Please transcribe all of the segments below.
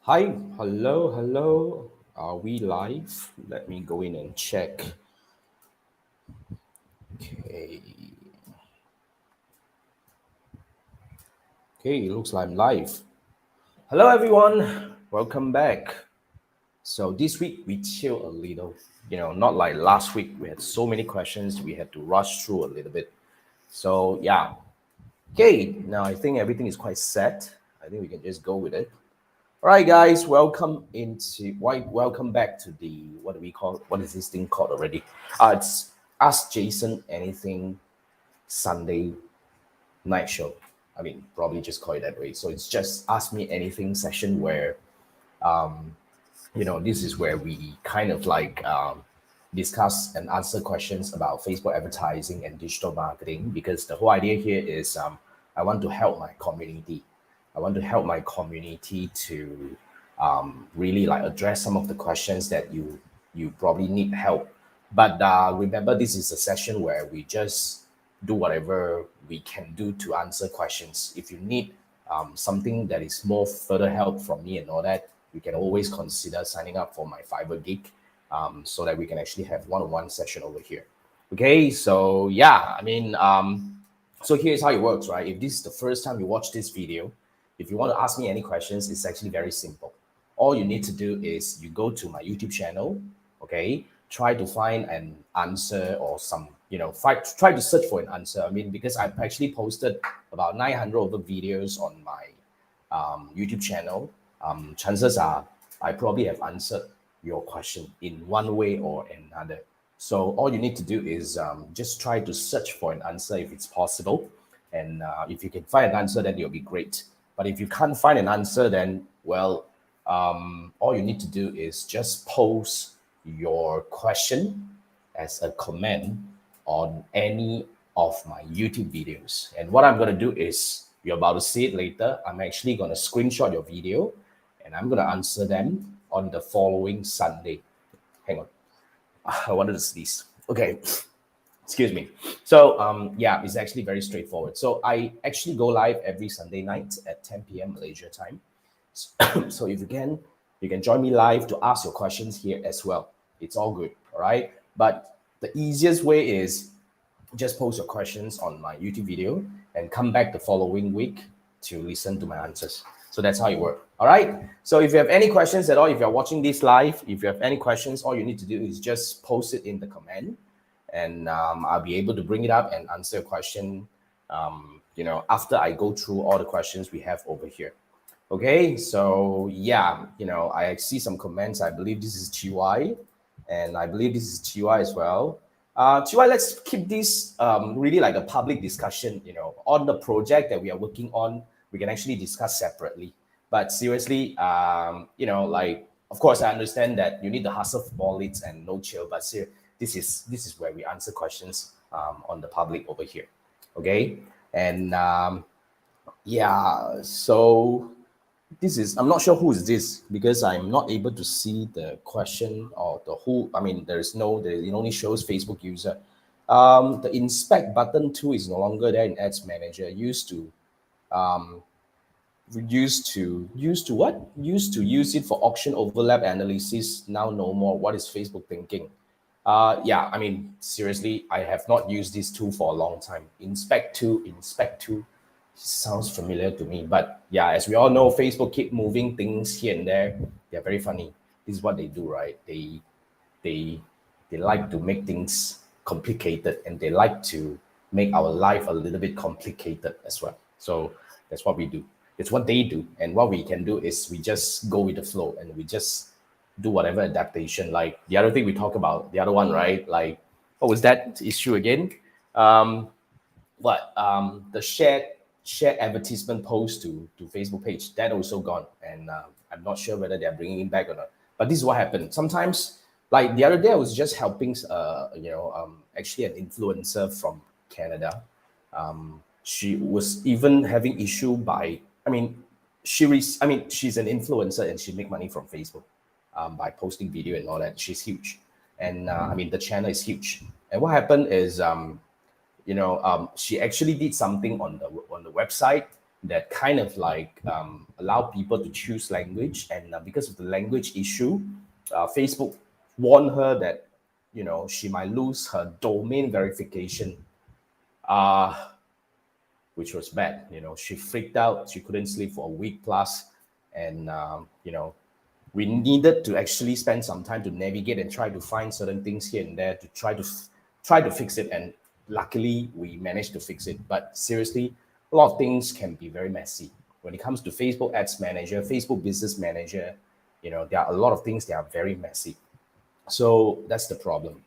Hi, hello. Are we live? Let me go in and check. Okay, okay, it looks like I'm live. Hello, everyone. Welcome back. So this week we chill a little. Not like last week. We had so many questions. We had to rush through a little bit. So yeah. Okay. Now I think everything is quite set. I think we can just go with it. All right, guys, welcome back to the what do we call what is this thing called already? It's Ask Jason Anything Sunday night show. I mean, probably just call it that way. So it's just Ask Me Anything session where this is where we kind of like discuss and answer questions about Facebook advertising and digital marketing because the whole idea here is I want to help my community. I want to help my community to really like address some of the questions that you probably need help. But remember, this is a session where we just do whatever we can do to answer questions. If you need something that is more further help from me and all that, you can always consider signing up for my Fiverr gig so that we can actually have one-on-one session over here. Okay, so yeah, so here's how it works, right? If this is the first time you watch this video, if you want to ask me any questions, it's actually very simple. All you need to do is you go to my YouTube channel, okay? Try to find an answer or try to search for an answer. I mean, because I've actually posted about 900 over videos on my YouTube channel. Chances are I probably have answered your question in one way or another. So all you need to do is just try to search for an answer if it's possible. And if you can find an answer, then it'll be great. But if you can't find an answer, then, well, all you need to do is just post your question as a comment on any of my YouTube videos. And what I'm going to do is, you're about to see it later, I'm actually going to screenshot your video and I'm going to answer them on the following Sunday. Hang on. I wanted to sneeze. Okay. Excuse me. So yeah, it's actually very straightforward. So I actually go live every Sunday night at 10 p.m. Malaysia time. So if you can join me live to ask your questions here as well. It's all good, all right? But the easiest way is just post your questions on my YouTube video and come back the following week to listen to my answers. So that's how it works. All right. So if you have any questions at all, if you're watching this live, if you have any questions, all you need to do is just post it in the comment and I'll be able to bring it up and answer a question, after I go through all the questions we have over here. Okay, so yeah, I see some comments. I believe this is GY, and I believe this is GY as well. GY, let's keep this really like a public discussion, on the project that we are working on. We can actually discuss separately. But seriously, like, of course, I understand that you need the hustle for more leads and no chill, but this is where we answer questions on the public over here. Okay, and yeah, so this is, I'm not sure who is this because I'm not able to see the question or the who. I mean, it only shows Facebook user. The inspect button too is no longer there in Ads Manager. Used to use it for auction overlap analysis. Now no more. What is Facebook thinking? Yeah, I mean, seriously, I have not used this tool for a long time. Inspect to sounds familiar to me. But yeah, as we all know, Facebook keep moving things here and there. They're very funny. This is what they do, right? They they like to make things complicated and they like to make our life a little bit complicated as well. So that's what we do. It's what they do. And what we can do is we just go with the flow and we just do whatever adaptation. Like the other thing we talk about, the other one, right? Like, what was that issue again? Um, the shared advertisement post to Facebook page, that also gone, and I'm not sure whether they're bringing it back or not. But this is what happened. Sometimes, like the other day, I was just helping, actually an influencer from Canada. She was even having issue by, I mean, she's an influencer and she make money from Facebook by posting video and all that. She's huge, and the channel is huge. And what happened is she actually did something on the website, that kind of like allow people to choose language. And because of the language issue, Facebook warned her that, she might lose her domain verification, which was bad. She freaked out. She couldn't sleep for a week plus. And, we needed to actually spend some time to navigate and try to find certain things here and there to try to fix it. And luckily, we managed to fix it. But seriously, a lot of things can be very messy when it comes to Facebook Ads Manager, Facebook Business Manager. There are a lot of things that are very messy. So that's the problem.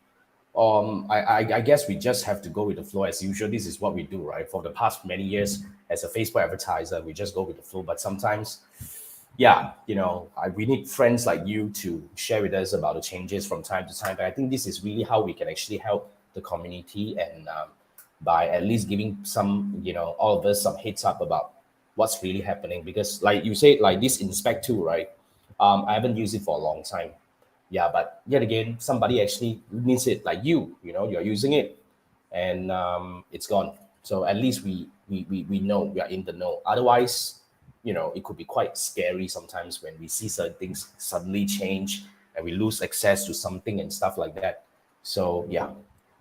I guess we just have to go with the flow as usual. This is what we do, right? For the past many years, as a Facebook advertiser, we just go with the flow. But sometimes, yeah, we need friends like you to share with us about the changes from time to time. But I think this is really how we can actually help the community, and by at least giving some, all of us some heads up about what's really happening. Because, like you said, like this Inspect tool, right? I haven't used it for a long time. Yeah, but yet again, somebody actually needs it, like you're using it, and it's gone. So at least we know, we are in the know. Otherwise, it could be quite scary sometimes when we see certain things suddenly change and we lose access to something and stuff like that. So yeah,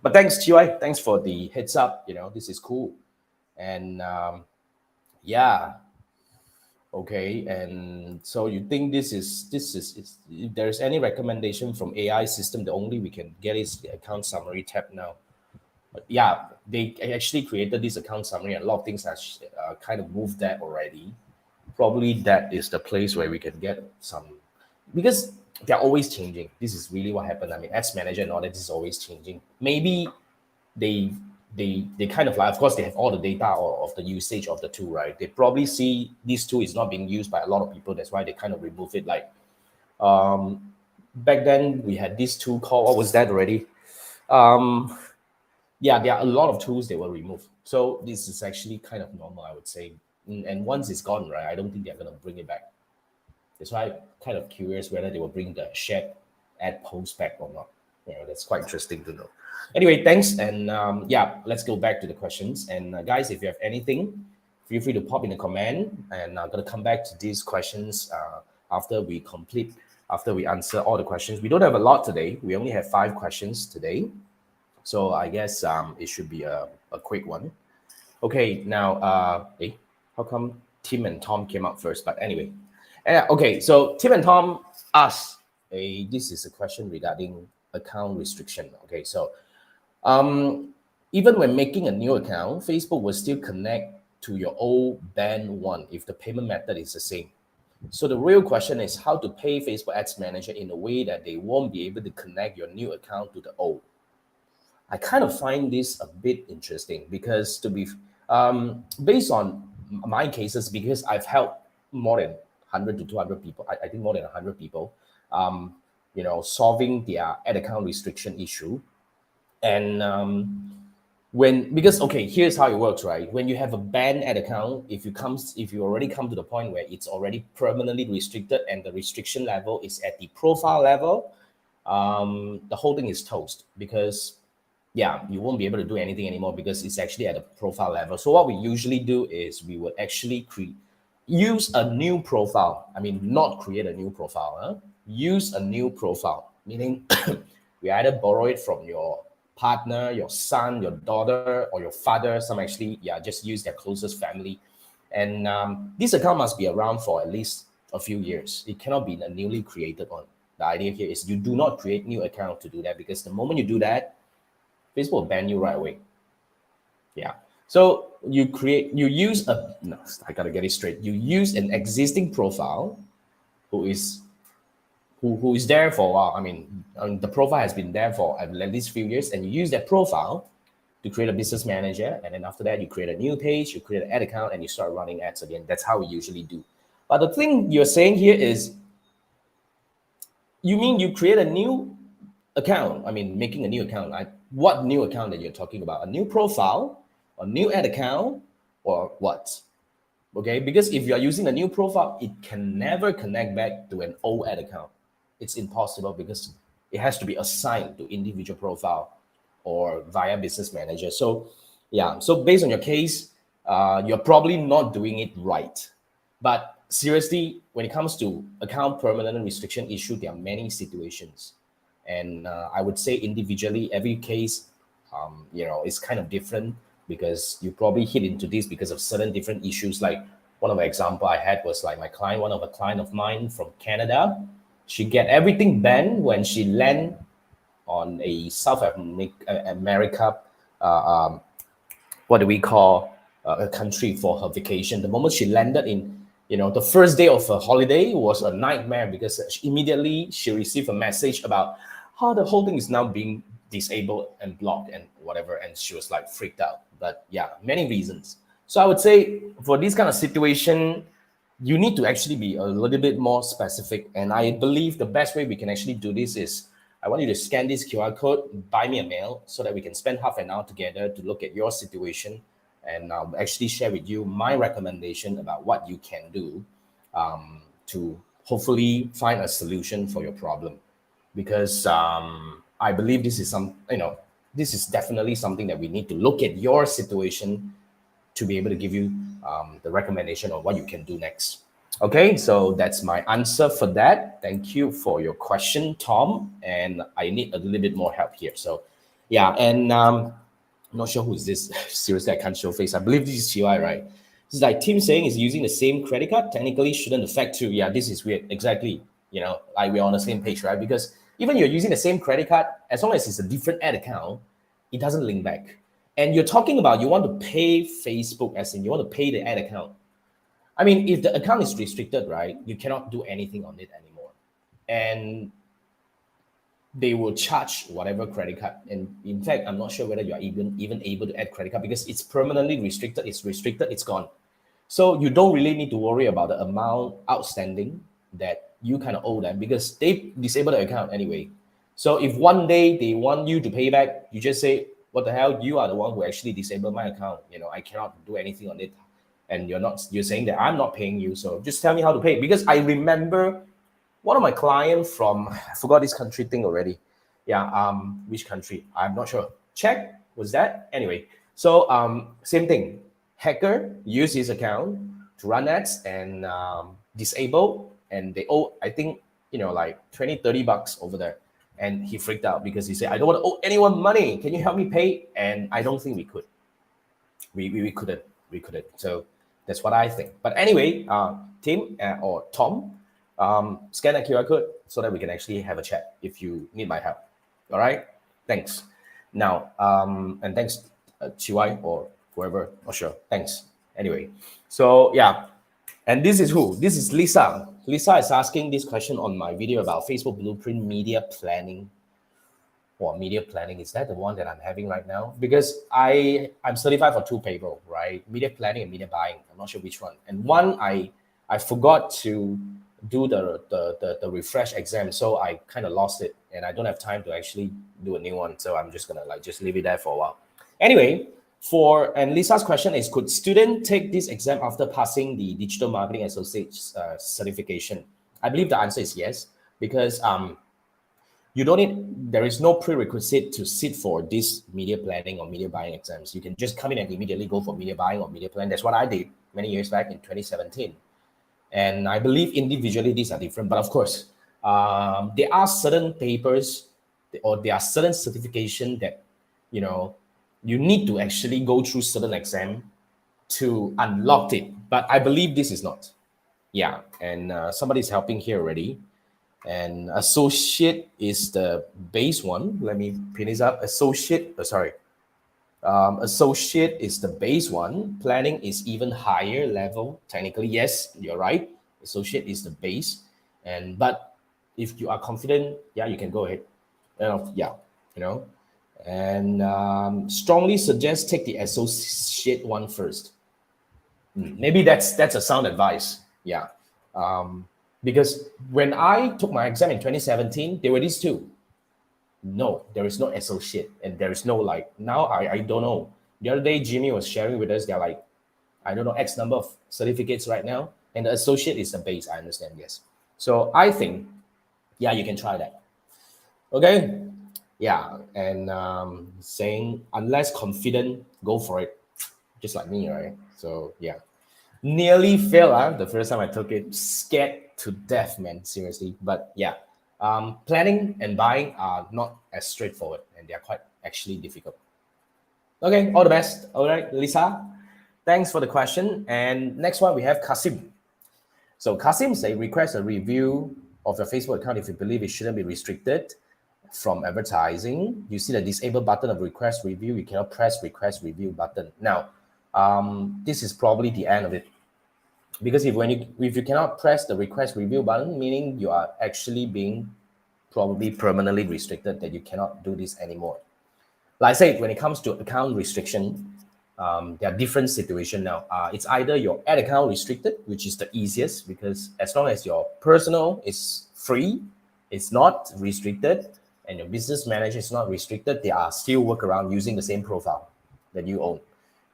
but thanks, GY. Thanks for the heads up. This is cool. And yeah, okay. And so you think this is if there's any recommendation from AI system, the only we can get is the account summary tab now. But yeah, they actually created this account summary, and a lot of things have kind of moved that already. Probably that is the place where we can get some, because they're always changing. This is really what happened. I mean, Ads Manager and all that is always changing. Maybe they they kind of like, of course, they have all the data of the usage of the tool, right? They probably see this tool is not being used by a lot of people. That's why they kind of remove it. Like back then we had this tool called, what was that already? Yeah, there are a lot of tools they will remove. So this is actually kind of normal, I would say. And once it's gone, right, I don't think they're going to bring it back. That's why I'm kind of curious whether they will bring the shared ad post back or not. That's quite interesting to know. Anyway, thanks. And yeah, let's go back to the questions. And guys, if you have anything, feel free to pop in a comment. And I'm going to come back to these questions after we answer all the questions. We don't have a lot today. We only have 5 questions today. So I guess it should be a quick one. Okay, now, how come Tim and Tom came up first? But anyway, okay, so Tim and Tom asked, this is a question regarding account restriction. Okay, so even when making a new account, Facebook will still connect to your old banned one if the payment method is the same. So the real question is how to pay Facebook Ads Manager in a way that they won't be able to connect your new account to the old. I kind of find this a bit interesting because to be based on my cases, because I've helped more than 100 to 200 people, I think more than 100 people, solving their ad account restriction issue. And here's how it works, right? When you have a banned ad account, if you already come to the point where it's already permanently restricted and the restriction level is at the profile level, the whole thing is toast, because you won't be able to do anything anymore because it's actually at a profile level. So what we usually do is we would actually use a new profile. I mean, not create a new profile. Use a new profile, meaning we either borrow it from your partner, your son, your daughter, or your father. Some actually, just use their closest family. And this account must be around for at least a few years. It cannot be a newly created one. The idea here is you do not create new account to do that, because the moment you do that, Facebook will ban you right away. Yeah. So I gotta get it straight. You use an existing profile who is there for a while. I mean, the profile has been there for at least a few years, and you use that profile to create a business manager. And then after that, you create a new page, you create an ad account, and you start running ads again. That's how we usually do. But the thing you're saying here is, you mean you create a new account? I mean, making a new account. What new account that you're talking about? A new profile, a new ad account, or what? Okay, because if you're using a new profile, it can never connect back to an old ad account. It's impossible because it has to be assigned to individual profile or via business manager. So yeah, so based on your case, you're probably not doing it right. But seriously, when it comes to account permanent restriction issue, there are many situations. And I would say individually, every case, is kind of different because you probably hit into this because of certain different issues. Like one of the example I had was like one of a client of mine from Canada, she get everything banned when she land on a South America, what do we call a country for her vacation. The moment she landed in, the first day of her holiday was a nightmare because immediately she received a message about how the whole thing is now being disabled and blocked and whatever. And she was like freaked out. But yeah, many reasons. So I would say for this kind of situation, you need to actually be a little bit more specific. And I believe the best way we can actually do this is I want you to scan this QR code, buy me a mail so that we can spend half an hour together to look at your situation. And I'll actually share with you my recommendation about what you can do to hopefully find a solution for your problem. Because I believe this is definitely something that we need to look at your situation to be able to give you the recommendation of what you can do next. Okay, so that's my answer for that. Thank you for your question, Tom. And I need a little bit more help here. So, yeah, and I'm not sure who is this. Seriously, I can't show face. I believe this is CY, right? This is like Tim saying is using the same credit card technically shouldn't affect you. Yeah, this is weird. Exactly. Like we're on the same page, right? Because even you're using the same credit card, as long as it's a different ad account, it doesn't link back. And you're talking about you want to pay Facebook, as in you want to pay the ad account. I mean, if the account is restricted, right, you cannot do anything on it anymore. And they will charge whatever credit card. And in fact, I'm not sure whether you are even able to add credit card because it's permanently restricted. It's restricted, it's gone. So you don't really need to worry about the amount outstanding that you kind of owe them because they disable the account anyway. So if one day they want you to pay back, you just say, what the hell? You are the one who actually disabled my account. I cannot do anything on it. And you're saying that I'm not paying you. So just tell me how to pay. Because I remember one of my clients from, I forgot this country thing already. Yeah, which country? I'm not sure. Czech, was that? Anyway, so same thing. Hacker used his account to run ads and disable, and they owe, I think, like 20, 30 bucks over there. And he freaked out because he said, I don't want to owe anyone money. Can you help me pay? And I don't think we could. We couldn't. We couldn't. So that's what I think. But anyway, Tim or Tom, scan that QR code so that we can actually have a chat if you need my help. All right? Thanks. Now, and thanks, Chiwai or whoever. Not sure. Thanks. Anyway, so yeah. And this is who? This is Lisa. Lisa is asking this question on my video about Facebook Blueprint media planning. Or media planning, is that the one that I'm having right now? Because I'm certified for two payroll, right? Media planning and media buying. I'm not sure which one. And one I forgot to do the refresh exam, so I kind of lost it, and I don't have time to actually do a new one. So I'm just gonna just leave it there for a while. Anyway, and Lisa's question is, could student take this exam after passing the Digital Marketing Associate certification? I believe the answer is yes, because there is no prerequisite to sit for this media planning or media buying exams. You can just come in and immediately go for media buying or media plan. That's what I did many years back in 2017. And I believe individually these are different, but of course, there are certain papers or there are certain certification that, you need to actually go through certain exam to unlock it. But I believe this is not. Yeah, and somebody's helping here already. And associate is the base one. Let me pin this up. Associate is the base one. Planning is even higher level. Technically, yes, you're right. Associate is the base. But if you are confident, yeah, you can go ahead. And strongly suggest take the associate one first. Maybe that's a sound advice. Yeah. Because when I took my exam in 2017, there were these two. No, there is no associate, and there is no now I don't know. The other day, Jimmy was sharing with us, they're like, I don't know, X number of certificates right now, and the associate is the base, I understand, yes. So I think, yeah, you can try that. Okay? Yeah, and saying, unless confident, go for it. just like me, right? So yeah, nearly failed the first time I took it. Scared to death, man. Seriously, but yeah, planning and buying are not as straightforward, and they are quite actually difficult. Okay, all the best. All right, Lisa, thanks for the question. And next one we have Kasim. So Kasim say request a review of your Facebook account if you believe it shouldn't be restricted from advertising. You see the disable button of request review. You cannot press request review button. Now, this is probably the end of it, because if you cannot press the request review button, meaning you are actually being probably permanently restricted, that you cannot do this anymore. Like I said, when it comes to account restriction, there are different situations now. It's either your ad account restricted, which is the easiest, because as long as your personal is free, it's not restricted, and your business manager is not restricted, they are still work around using the same profile that you own.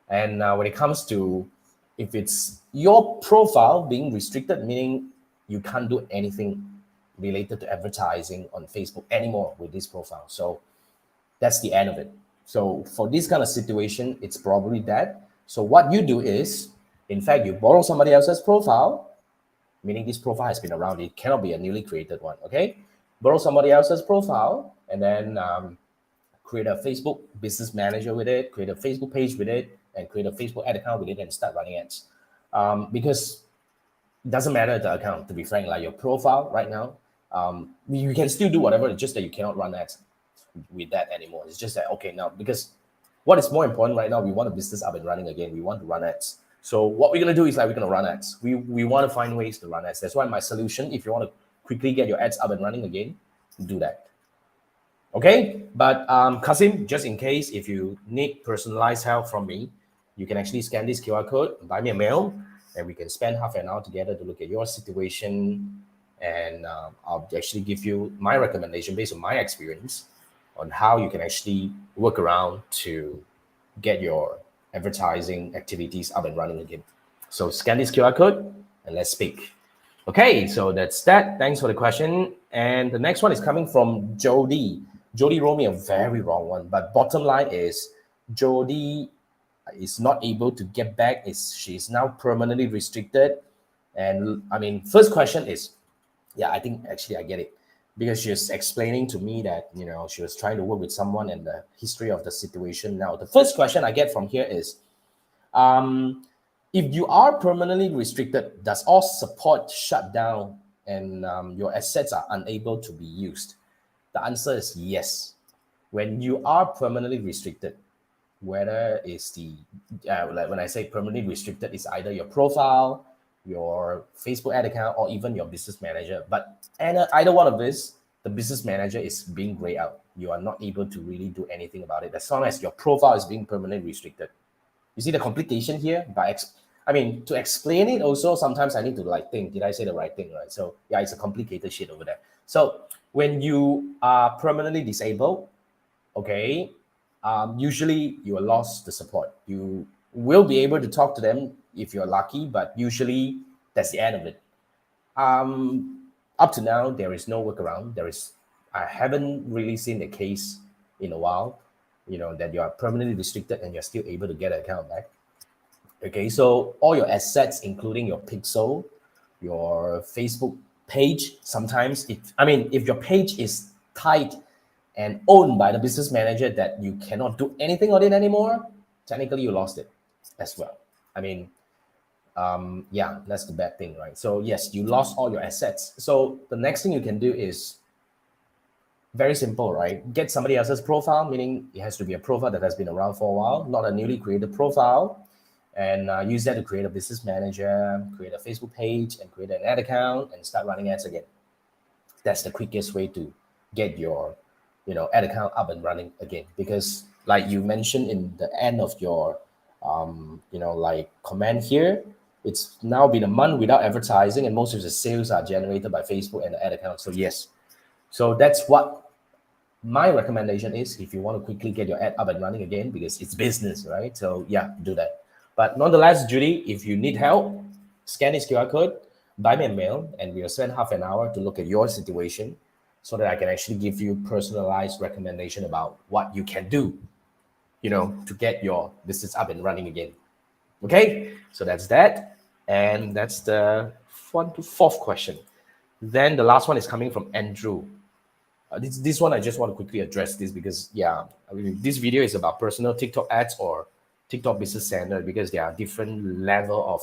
And when it comes to, if it's your profile being restricted, meaning you can't do anything related to advertising on Facebook anymore with this profile. So that's the end of it. So for this kind of situation, it's probably that. So what you do is, in fact, you borrow somebody else's profile, meaning this profile has been around. It cannot be a newly created one, okay? Borrow somebody else's profile, and then create a Facebook business manager with it, create a Facebook page with it, and create a Facebook ad account with it, and start running ads. Because it doesn't matter the account, to be frank, like your profile right now, you can still do whatever, it's just that you cannot run ads with that anymore. It's just that, okay, now, because what is more important right now, we want a business up and running again. We want to run ads. So what we're going to do is like, we're going to run ads. We want to find ways to run ads. That's why my solution, if you want to quickly get your ads up and running again, do that. Okay, but Kasim, just in case if you need personalized help from me, you can actually scan this QR code, buy me a mail, and we can spend half an hour together to look at your situation, and I'll actually give you my recommendation based on my experience on how you can actually work around to get your advertising activities up and running again. So scan this QR code and let's speak. Okay, so that's that. Thanks for the question. And the next one is coming from Jody. Jody wrote me a very wrong one, but bottom line is Jody is not able to get back. She's now permanently restricted. And I mean, first question is, yeah, I think actually I get it, because she's explaining to me that, you know, she was trying to work with someone and the history of the situation. Now, the first question I get from here is, if you are permanently restricted, does all support shut down and your assets are unable to be used? The answer is yes. When you are permanently restricted, whether it's the, like when I say permanently restricted, it's either your profile, your Facebook ad account, or even your business manager. But either one of this, the business manager is being grayed out. You are not able to really do anything about it as long as your profile is being permanently restricted. You see the complication here? To explain it also, sometimes I need to like think, did I say the right thing, right? So yeah, it's a complicated shit over there. So when you are permanently disabled, okay, usually you will lost the support. You will be able to talk to them if you're lucky, but usually that's the end of it. Up to now, there is no workaround. I haven't really seen a case in a while, you know, that you are permanently restricted and you're still able to get an account back. Okay, so all your assets, including your pixel, your Facebook page, sometimes if your page is tied and owned by the business manager that you cannot do anything on it anymore, technically you lost it as well. Yeah, that's the bad thing, right? So yes, you lost all your assets. So the next thing you can do is very simple, right? Get somebody else's profile, meaning it has to be a profile that has been around for a while, not a newly created profile, and use that to create a business manager, create a Facebook page, and create an ad account, and start running ads again. That's the quickest way to get your, ad account up and running again. Because like you mentioned in the end of your, comment here, it's now been a month without advertising, and most of the sales are generated by Facebook and the ad account. So yes, so that's what my recommendation is if you want to quickly get your ad up and running again, because it's business, right? So yeah, do that. But nonetheless, Judy, if you need help, scan this QR code, buy me a mail, and we'll spend half an hour to look at your situation so that I can actually give you personalized recommendation about what you can do, to get your business up and running again. Okay, so that's that. And that's the fourth question. Then the last one is coming from Andrew. This one, I just want to quickly address this because, yeah, I mean, this video is about personal TikTok ads or TikTok business standard because there are different level of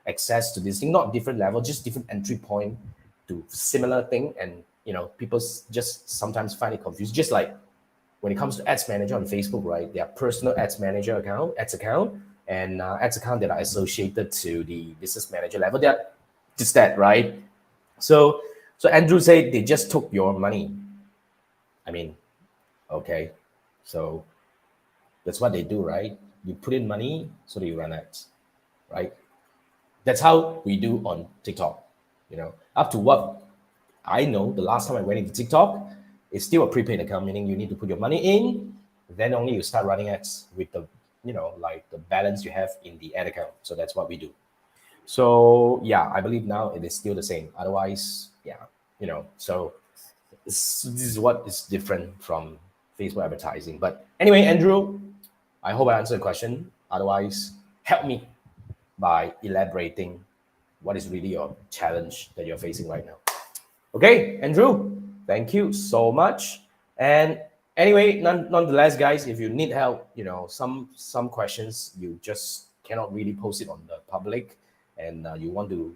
access to this thing, not different level, just different entry point to similar thing. And, people just sometimes find it confused. Just like when it comes to ads manager on Facebook, right? There are personal ads manager ads account, and ads account that are associated to the business manager level. They're just that, right? So Andrew said they just took your money. I mean, okay, so that's what they do, right? You put in money so that you run ads, right? That's how we do on TikTok. Up to what I know, the last time I went into TikTok, it's still a prepaid account, meaning you need to put your money in, then only you start running ads with the, like the balance you have in the ad account. So that's what we do. So yeah, I believe now it is still the same. Otherwise, yeah, so this is what is different from Facebook advertising. But anyway, Andrew, I hope I answered the question. Otherwise, help me by elaborating what is really your challenge that you're facing right now. Okay, Andrew, thank you so much. And anyway, nonetheless, guys, if you need help, some questions you just cannot really post it on the public, and you want to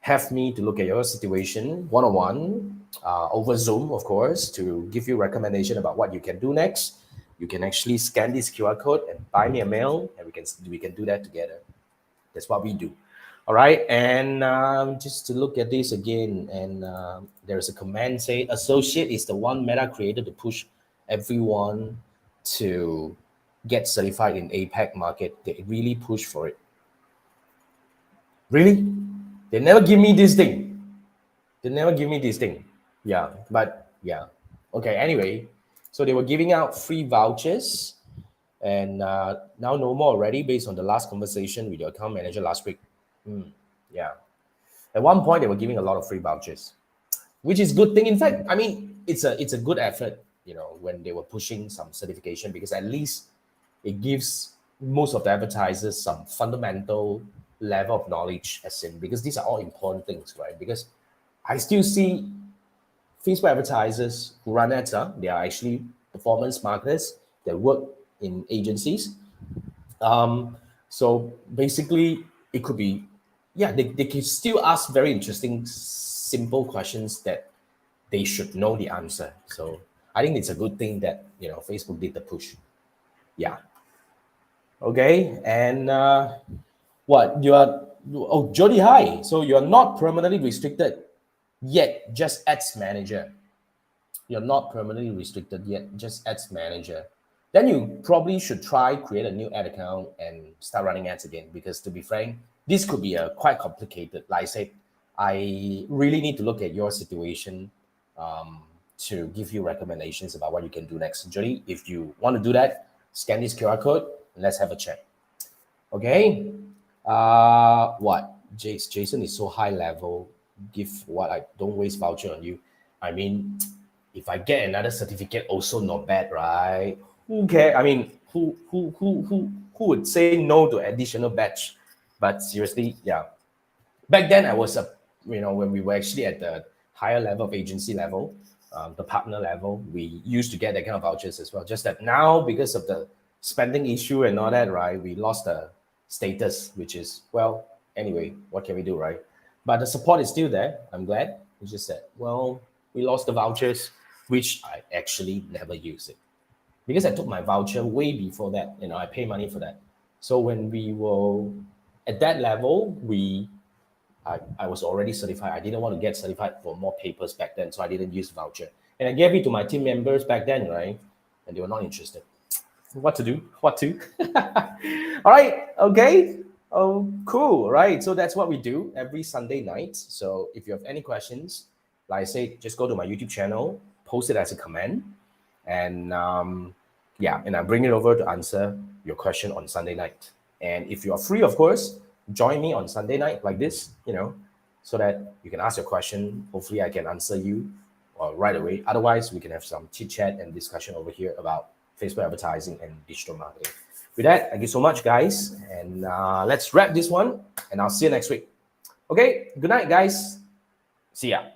have me to look at your situation one-on-one over Zoom, of course, to give you recommendation about what you can do next. You can actually scan this QR code and buy me a mail, and we can do that together. That's what we do. All right, and just to look at this again, and there's a comment say associate is the one Meta created to push everyone to get certified in APAC market. They really push for it. Really? They never give me this thing. Yeah, but yeah. Okay, anyway, so they were giving out free vouchers, and now no more already based on the last conversation with your account manager last week. Yeah. At one point, they were giving a lot of free vouchers, which is good thing. In fact, I mean, it's a good effort, when they were pushing some certification, because at least it gives most of the advertisers some fundamental level of knowledge, as in, because these are all important things, right? Because I still see Facebook advertisers who run ads, they are actually performance marketers that work in agencies. So basically, it could be, yeah, they can still ask very interesting, simple questions that they should know the answer. So I think it's a good thing that, Facebook did the push. Yeah. Okay. And what you are, oh, Jody, hi. So you're not permanently restricted yet, just ads manager. You're not permanently restricted yet, just ads manager. Then you probably should try create a new ad account and start running ads again. Because to be frank, this could be quite complicated. Like I said, I really need to look at your situation to give you recommendations about what you can do next. Jody, if you want to do that, scan this QR code and let's have a chat. Okay. What? Jason is so high level. Give what I don't waste voucher on you. I mean, if I get another certificate, also not bad, right? Who care? I mean, who would say no to additional batch? But seriously, yeah. Back then, I was when we were actually at the higher level of agency level, the partner level, we used to get that kind of vouchers as well. Just that now, because of the spending issue and all that, right, we lost the status, which is, well, anyway, what can we do, right? But the support is still there. I'm glad. It's just that, well, we lost the vouchers, which I actually never use it, because I took my voucher way before that. I pay money for that. So when we were at that level, I was already certified. I didn't want to get certified for more papers back then, so I didn't use voucher. And I gave it to my team members back then, right? And they were not interested. What to do? What to? All right. Okay. Oh, cool. Right. So that's what we do every Sunday night. So if you have any questions, like I said, just go to my YouTube channel, post it as a comment, and yeah, and I bring it over to answer your question on Sunday night. And if you are free, of course, join me on Sunday night like this, so that you can ask your question. Hopefully, I can answer you right away. Otherwise, we can have some chit chat and discussion over here about Facebook advertising and digital marketing. With that, thank you so much, guys. And let's wrap this one, and I'll see you next week. Okay, good night, guys. See ya.